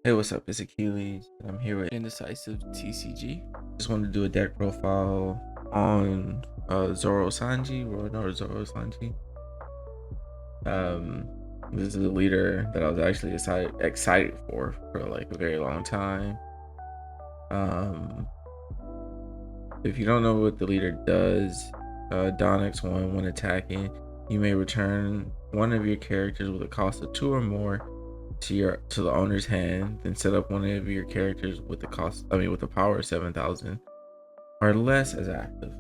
Hey, what's up? It's Achilles, and I'm here with Indecisive TCG. Just wanted to do a deck profile on Zoro Sanji, Roronoa Zoro Sanji. This is a leader that I was actually excited for like a very long time. If you don't know what the leader does, Donix1, when attacking, you may return one of your characters with a cost of 2 or more to the owner's hand, then set up one of your characters with the power of 7,000 or less as active.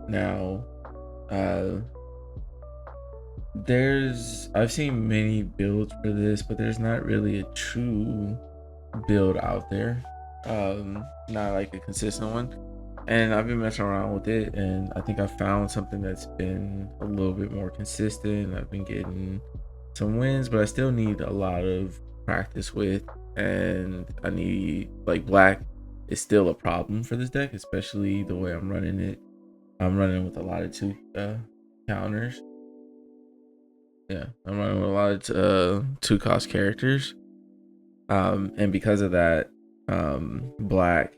Now, I've seen many builds for this, but there's not really a true build out there. Not like a consistent one. And I've been messing around with it, and I think I found something that's been a little bit more consistent. I've been getting some wins, but I still need a lot of practice with, and I need, like, black is still a problem for this deck, especially the way I'm running it. I'm running with a lot of two counters. Yeah, I'm running with a lot of 2-cost characters. And because of that, black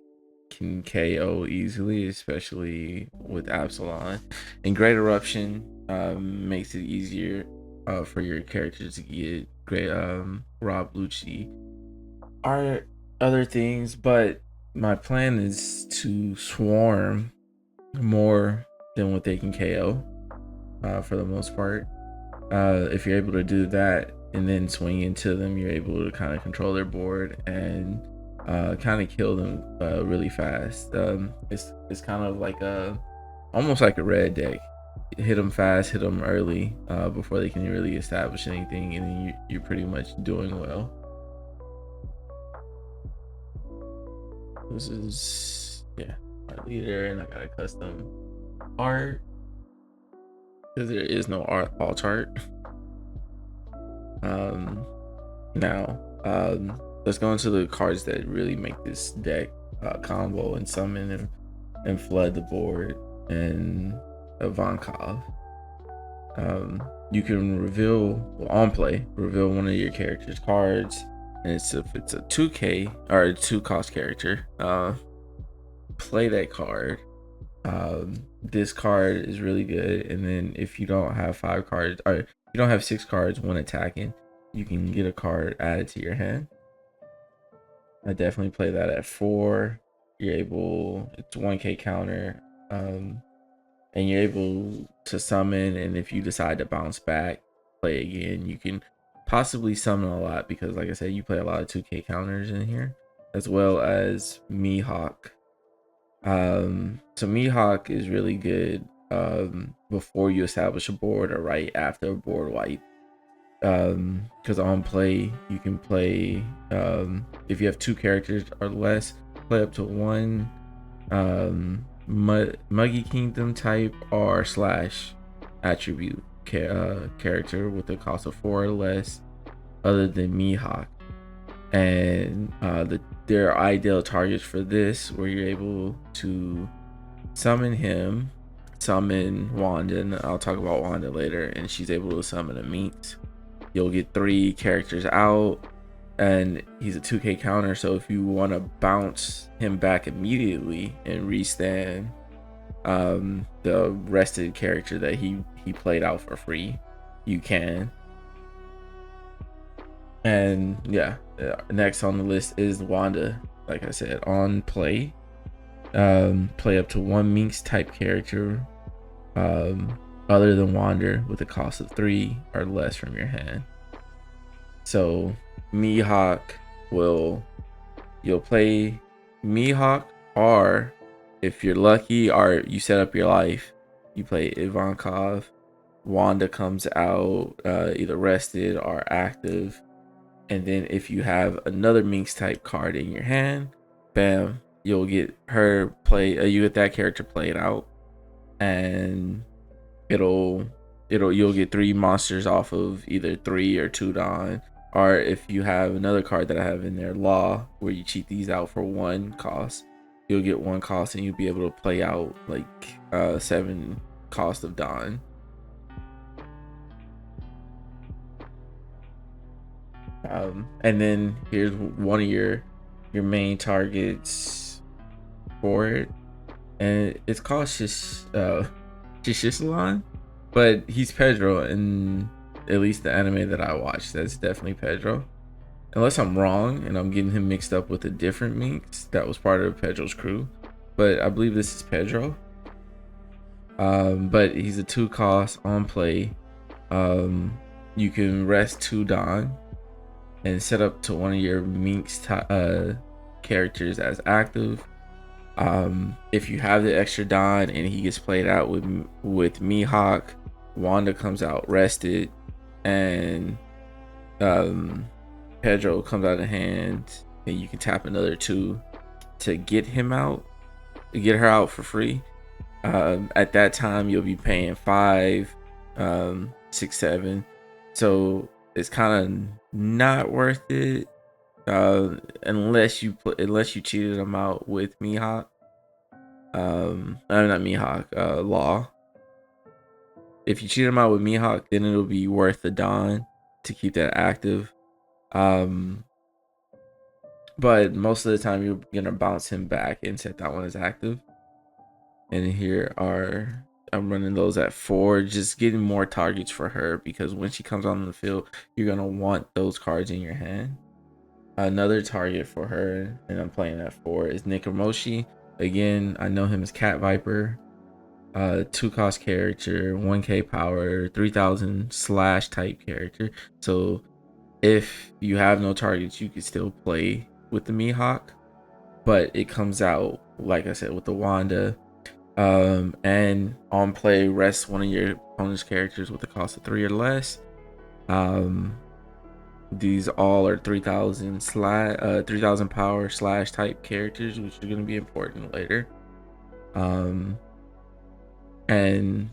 can KO easily, especially with Absalon. And Great Eruption makes it easier for your characters to get great Rob Lucci are other things, but my plan is to swarm more than what they can KO for the most part. If you're able to do that and then swing into them, you're able to kind of control their board and kind of kill them really fast. It's kind of like almost like a red deck. Hit them fast, hit them early before they can really establish anything, and then you're pretty much doing well. This is, yeah, our leader, and I got a custom art because there is no alt art. Now, let's go into the cards that really make this deck combo and summon and flood the board. And Ivankov, you can reveal one of your character's cards, and if it's a 2k or a 2-cost character, play that card. This card is really good, and then if you don't have 5 cards, or you don't have 6 cards when attacking, you can get a card added to your hand. I definitely play that at 4. It's 1k counter, and you're able to summon, and if you decide to bounce back, play again. You can possibly summon a lot because, like I said, you play a lot of 2k counters in here, as well as Mihawk. So Mihawk is really good before you establish a board or right after a board wipe. Because on play you can play, if you have 2 characters or less, play up to 1 Muggy Kingdom type or slash attribute character with a cost of 4 or less, other than Mihawk. And there are ideal targets for this, where you're able to summon him, summon Wanda, and I'll talk about Wanda later, and she's able to summon a Minx. You'll get 3 characters out, and he's a 2k counter, so if you want to bounce him back immediately and restand the rested character that he played out for free, you can. And yeah, next on the list is Wanda. Like I said, on play, play up to 1 Minx type character other than Wander with a cost of 3 or less from your hand. So Mihawk, you'll play Mihawk, or if you're lucky or you set up your life, you play Ivankov. Wanda comes out either rested or active, and then if you have another Minx type card in your hand, bam, you'll get her you get that character played out, and you'll get 3 monsters off of either 3 or 2 Dawn. Or if you have another card that I have in there, Law, where you cheat these out for 1 cost, you'll get 1 cost, and you'll be able to play out like 7 cost of Dawn. And then here's one of your main targets for it, and it's called Shishisalon, but he's Pedro in at least the anime that I watched. That's definitely Pedro, unless I'm wrong and I'm getting him mixed up with a different Minx that was part of Pedro's crew. But I believe this is Pedro. But he's a 2 cost on play. You can rest 2 Don and set up to one of your Minx characters as active. If you have the extra Don and he gets played out with Mihawk, Wanda comes out rested, and Pedro comes out of hand, and you can tap another 2 to get him out, to get her out for free. At that time, you'll be paying 5, 6, 7. So it's kind of not worth it, unless you cheated him out with Mihawk. Not Mihawk, Law. If you cheat him out with Mihawk, then it'll be worth the Dawn to keep that active. But most of the time you're gonna bounce him back and set that one as active. And here I'm running those at 4, just getting more targets for her, because when she comes on the field, you're gonna want those cards in your hand. Another target for her, and I'm playing at 4, is Nikamoshi. Again, I know him as Cat Viper. 2 cost character, 1k power, 3000 slash type character. So if you have no targets, you can still play with the Mihawk, but it comes out, like I said, with the Wanda. And on play, rest one of your opponent's characters with a cost of 3 or less. These all are 3000 power slash type characters, which are going to be important later. And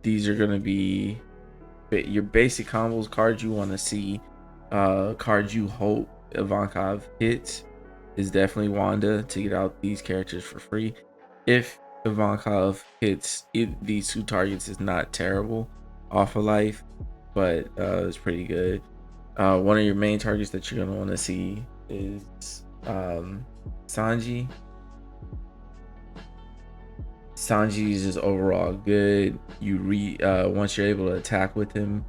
these are going to be your basic combos, cards you want to see, cards you hope Ivankov hits is definitely Wanda to get out these characters for free. If Ivankov hits these 2 targets, is not terrible off of life, but it's pretty good. One of your main targets that you're going to want to see is Sanji. Sanji is just overall good. Once you're able to attack with him,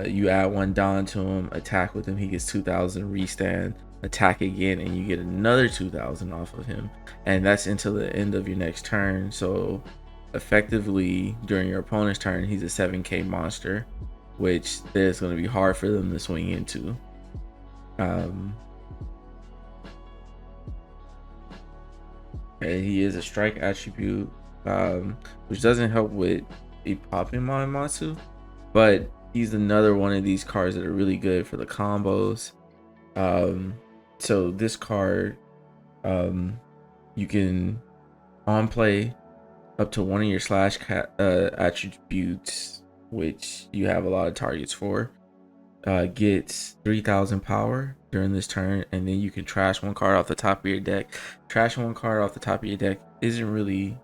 you add 1 Don to him, attack with him, he gets 2000 restand, attack again, and you get another 2000 off of him, and that's until the end of your next turn. So effectively during your opponent's turn, he's a 7k monster, which is going to be hard for them to swing into. And he is a strike attribute, which doesn't help with a popping Matsu, but he's another one of these cards that are really good for the combos. So this card, you can on play up to one of your slash attributes, which you have a lot of targets for, gets 3000 power during this turn, and then you can trash 1 card off the top of your deck. Trash 1 card off the top of your deck isn't really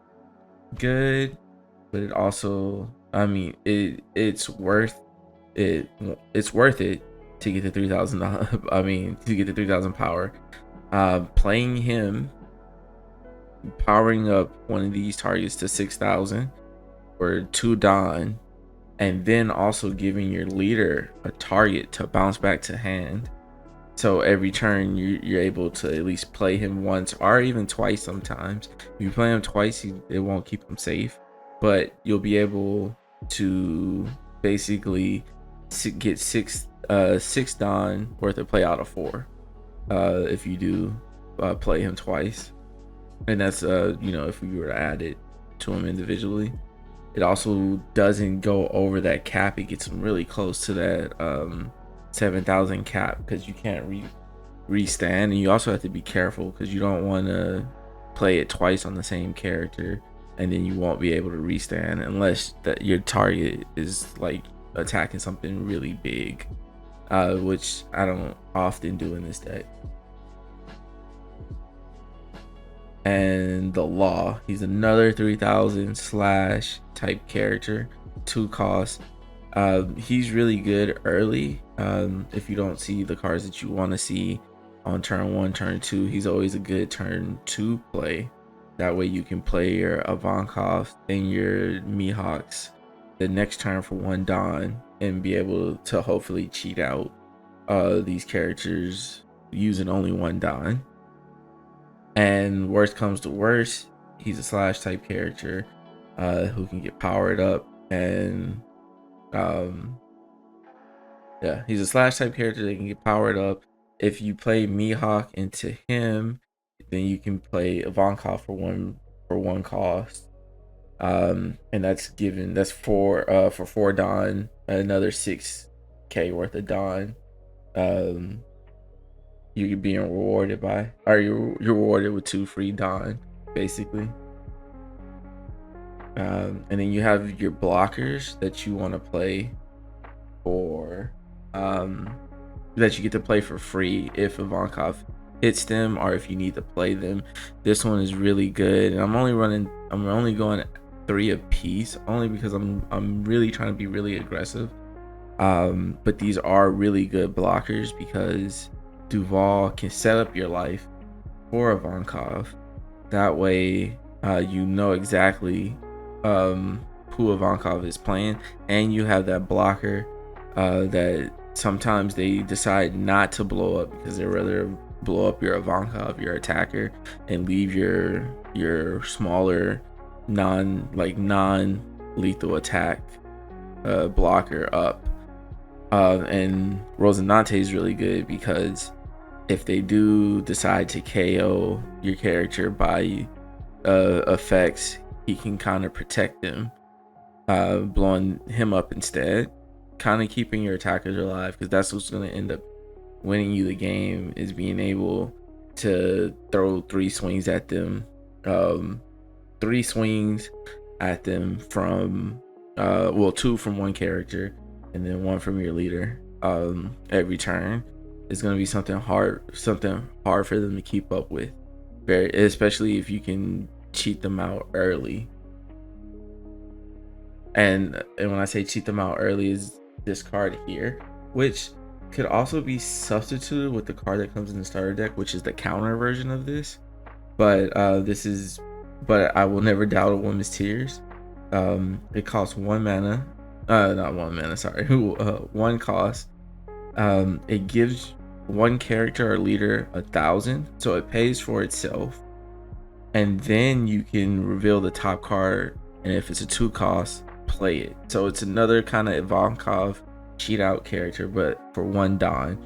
good, but it also, I mean, it's worth it. It's worth it to get the 3000. I mean, to get the 3000 power. Playing him, powering up one of these targets to 6000 or 2 Don, and then also giving your leader a target to bounce back to hand. So every turn you're able to at least play him once or even twice sometimes. If you play him twice, it won't keep him safe, but you'll be able to basically get 6 Don worth of play out of 4 if you do play him twice. And that's if we were to add it to him individually. It also doesn't go over that cap. It gets really close to that 7,000 cap, because you can't restand, and you also have to be careful because you don't want to play it twice on the same character, and then you won't be able to restand unless that your target is like attacking something really big, which I don't often do in this deck. And the Law, he's another 3000 slash type character, 2 cost, He's really good early. If you don't see the cards that you want to see on turn 1, turn 2, he's always a good turn 2 play. That way you can play your Ivankov and your Mihawks the next turn for 1 Don and be able to hopefully cheat out these characters using only 1 Don. And worst comes to worst, he's a slash type character who can get powered up, and yeah, he's a slash type character that can get powered up. If you play Mihawk into him, then you can play Ivankov for one cost. And that's for 4 Don, another 6k worth of Don. You're being rewarded by, or you're rewarded with 2 free Don, basically. And then you have your blockers that you want to play for, that you get to play for free if Ivankov hits them, or if you need to play them. This one is really good, and I'm only going 3 apiece, only because I'm really trying to be really aggressive. But these are really good blockers because Duval can set up your life for Ivankov. That way, you know exactly who Ivankov is playing, and you have that blocker that sometimes they decide not to blow up because they rather blow up your Ivankov, your attacker, and leave your smaller non-lethal attack blocker up. And Rosinante is really good because if they do decide to KO your character by effects, he can kind of protect them, blowing him up instead, kind of keeping your attackers alive, because that's what's going to end up winning you the game, is being able to throw 3 swings at them, 3 swings at them from 2 from one character and then 1 from your leader every turn. Is going to be something hard for them to keep up with, especially if you can cheat them out early. And when I say cheat them out early, is this card here, which could also be substituted with the card that comes in the starter deck, which is the counter version of this. But but I will never doubt a woman's tears. It costs 1 mana, not 1 mana, sorry, 1 cost. It gives 1 character or leader 1,000, so it pays for itself. And then you can reveal the top card, and if it's a 2 cost, play it. So it's another kind of Ivankov cheat out character, but for 1 Don.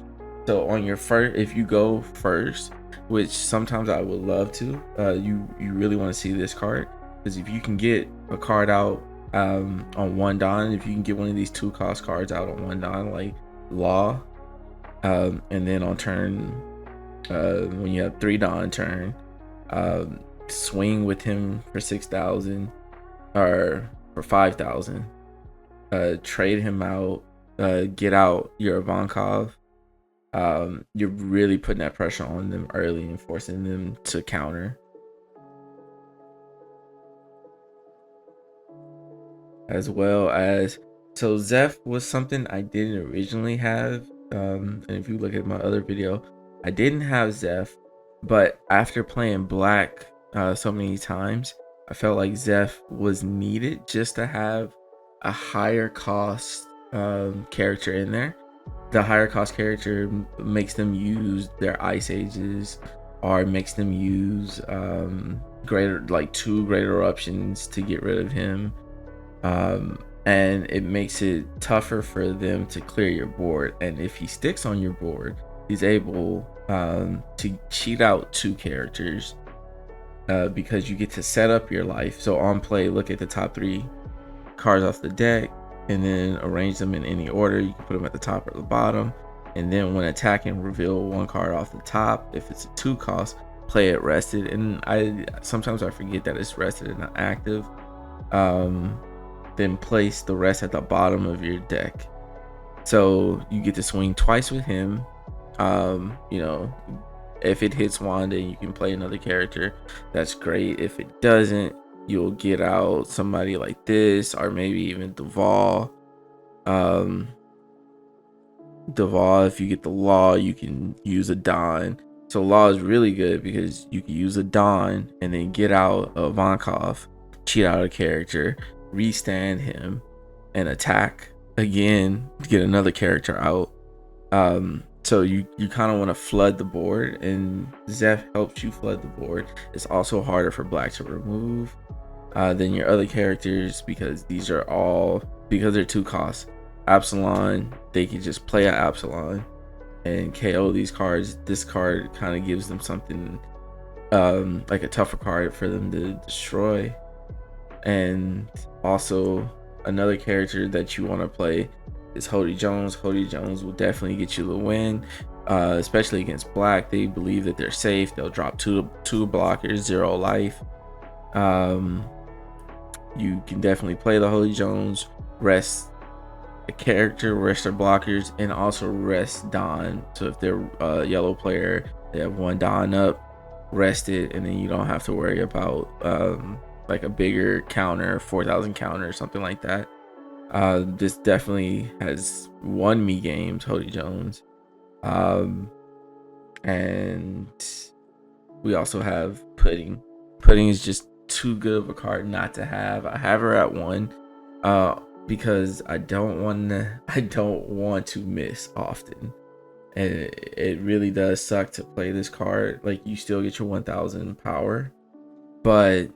So on your first, if you go first, which sometimes I would love to, you really want to see this card, because if you can get a card out on 1 Don, if you can get one of these 2 cost cards out on 1 Don, like Law, and then on turn, when you have 3 Don turn, swing with him for 6,000 or for 5,000, trade him out, get out your Ivankov. You're really putting that pressure on them early and forcing them to counter. As well as, so Zeff was something I didn't originally have, and if you look at my other video, I didn't have Zeff, but after playing Black so many times, I felt like Zeff was needed just to have a higher cost character in there. The higher cost character makes them use their Ice Ages, or makes them use greater, like 2 great eruptions to get rid of him, and it makes it tougher for them to clear your board. And if he sticks on your board, he's able to cheat out 2 characters, because you get to set up your life. So on play, look at the top 3 cards off the deck, and then arrange them in any order. You can put them at the top or the bottom, and then when attacking, reveal 1 card off the top. If it's a 2 cost, play it rested, and sometimes I forget that it's rested and not active. Then place the rest at the bottom of your deck, so you get to swing twice with him. You know, if it hits Wanda and you can play another character, that's great. If it doesn't, you'll get out somebody like this, or maybe even Duval, Um, Deval, if you get the Law, you can use a Don. So Law is really good because you can use a Don and then get out a Vonkov, cheat out a character, restand him, and attack again to get another character out. So you kind of want to flood the board, and Zeff helps you flood the board. It's also harder for black to remove than your other characters because these are all, because they're 2 costs. Absalon, they can just play an Absalon and KO these cards. This card kind of gives them something like a tougher card for them to destroy. And also another character that you want to play is Hody Jones. Hody Jones will definitely get you the win, especially against black. They believe that they're safe. They'll drop two blockers, 0 life. You can definitely play the Hody Jones, rest a character, rest their blockers, and also rest Don. So if they're a yellow player, they have 1 Don up, rest it, and then you don't have to worry about like a bigger counter, 4,000 counter or something like that. This definitely has won me games, Hody Jones. And we also have Pudding. Pudding is just too good of a card not to have. I have her at 1 because I don't want to miss often. And it really does suck to play this card. Like, you still get your 1,000 power, but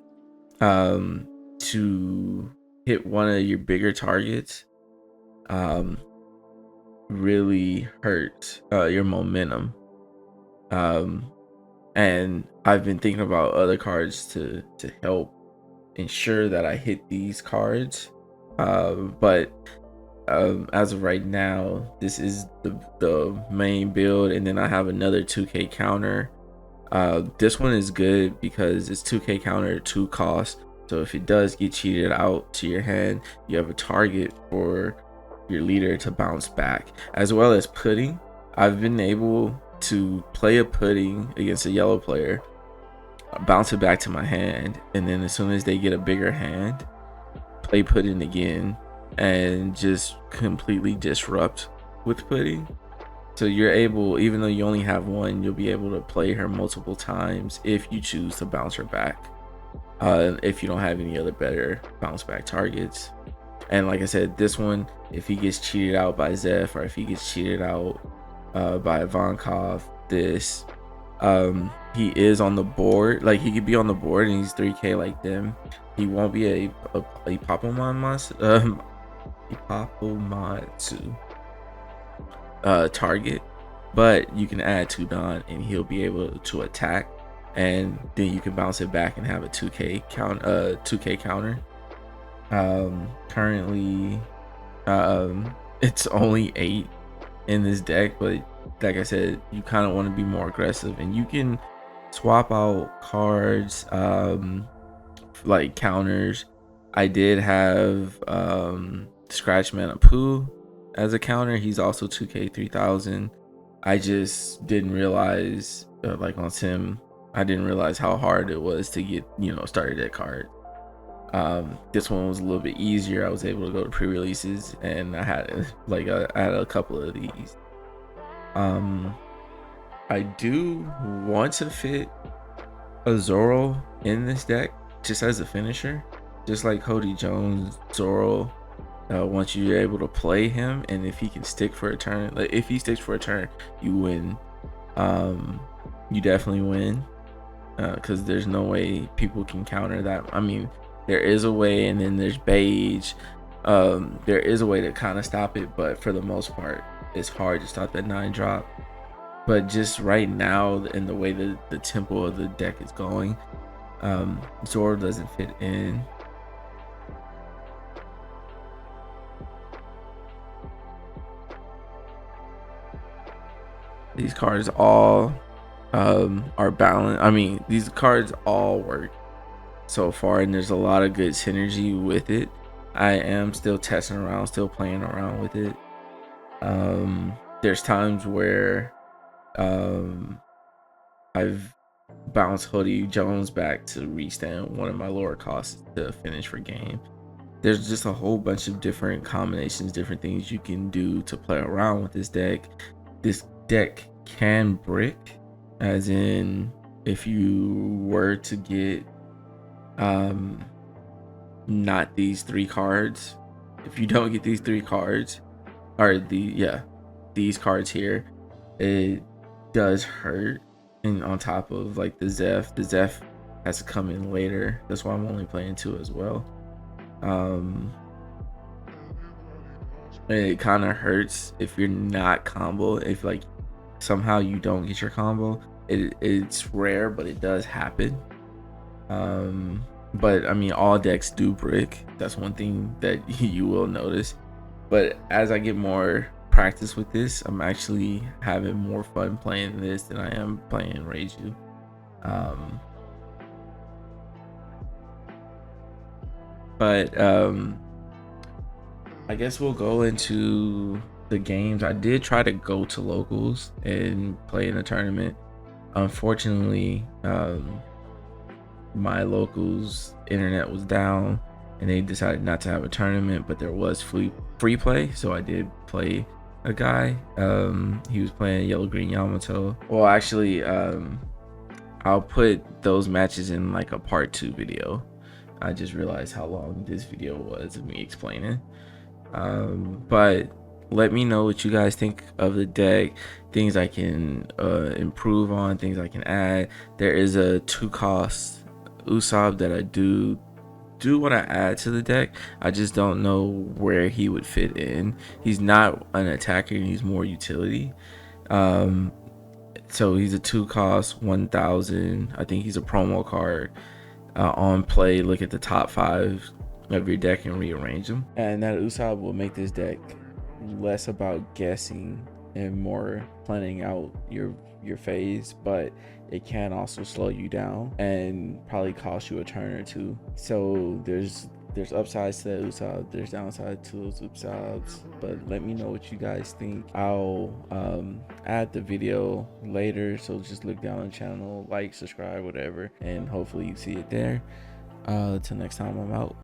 to hit one of your bigger targets really hurt your momentum. And I've been thinking about other cards to help ensure that I hit these cards, but as of right now, this is the main build, and then I have another 2k counter. This one is good because it's 2k counter, 2 costs. So if it does get cheated out to your hand, you have a target for your leader to bounce back. As well as Pudding, I've been able to play a Pudding against a yellow player, bounce it back to my hand, and then as soon as they get a bigger hand, play Pudding again and just completely disrupt with Pudding. So you're able, even though you only have 1, you'll be able to play her multiple times if you choose to bounce her back, if you don't have any other better bounce back targets. And like I said, this one, if he gets cheated out by Zeff, or if he gets cheated out by Vonkov, this he is on the board. Like, he could be on the board and he's 3k like them. He won't be a Papamatsu target, but you can add 2 Don and he'll be able to attack, and then you can bounce it back and have a 2k counter. Currently it's only 8 in this deck, but like I said, you kind of want to be more aggressive, and you can swap out cards like counters. I did have Scratch Man Pooh as a counter. He's also 2k 3,000. I just didn't realize like on Sim, I didn't realize how hard it was to get, started that card. This one was a little bit easier. I was able to go to pre-releases, and I had I had a couple of these. I do want to fit a Zoro in this deck just as a finisher, just like Hody Jones. Zoro, once you're able to play him, and if he can stick for a turn, like if he sticks for a turn, you win. You definitely win, because there's no way people can counter that. I mean, there is a way, and then there's Beige. There is a way to kind of stop it, but for the most part, it's hard to stop that 9 drop. But just right now, in the way that the tempo of the deck is going, Zoro doesn't fit in. These cards all are balanced. I mean, these cards all work so far, and there's a lot of good synergy with it. I am still testing around, still playing around with it. There's times where I've bounced Hody Jones back to restand one of my lower costs to finish for game. there's just a whole bunch of different combinations, different things you can do to play around with this deck. This deck can brick, as in if you were to get not these 3 cards, if you don't get these 3 cards, or these cards here, it does hurt. And on top of like the Zeff has to come in later. That's why I'm only playing 2 as well. It kind of hurts if you're not combo. If like somehow you don't get your combo, it's rare, but it does happen. But I mean, all decks do brick. That's one thing that you will notice. But as I get more practice with this, I'm actually having more fun playing this than I am playing Reiju. I guess we'll go into the games. I did try to go to locals and play in a tournament. Unfortunately, my locals internet was down and they decided not to have a tournament, but there was free play, so I did play a guy. He was playing Yellow Green Yamato. Well, actually, I'll put those matches in like a part 2 video. I just realized how long this video was of me explaining. But let me know what you guys think of the deck, things I can improve on, things I can add. There is a 2-cost Usopp that I do want to add to the deck. I just don't know where he would fit in. He's not an attacker, he's more utility. So he's a 2-cost 1,000. I think he's a promo card. On play, look at the top 5 of your deck and rearrange them, and that Usopp will make this deck less about guessing and more planning out your phase, but it can also slow you down and probably cost you a turn or 2. So there's upsides to that Usopp, there's downside to those Usopps, but let me know what you guys think. I'll add the video later, so just look down the channel, like, subscribe, whatever, and hopefully you see it there. Till next time, I'm out.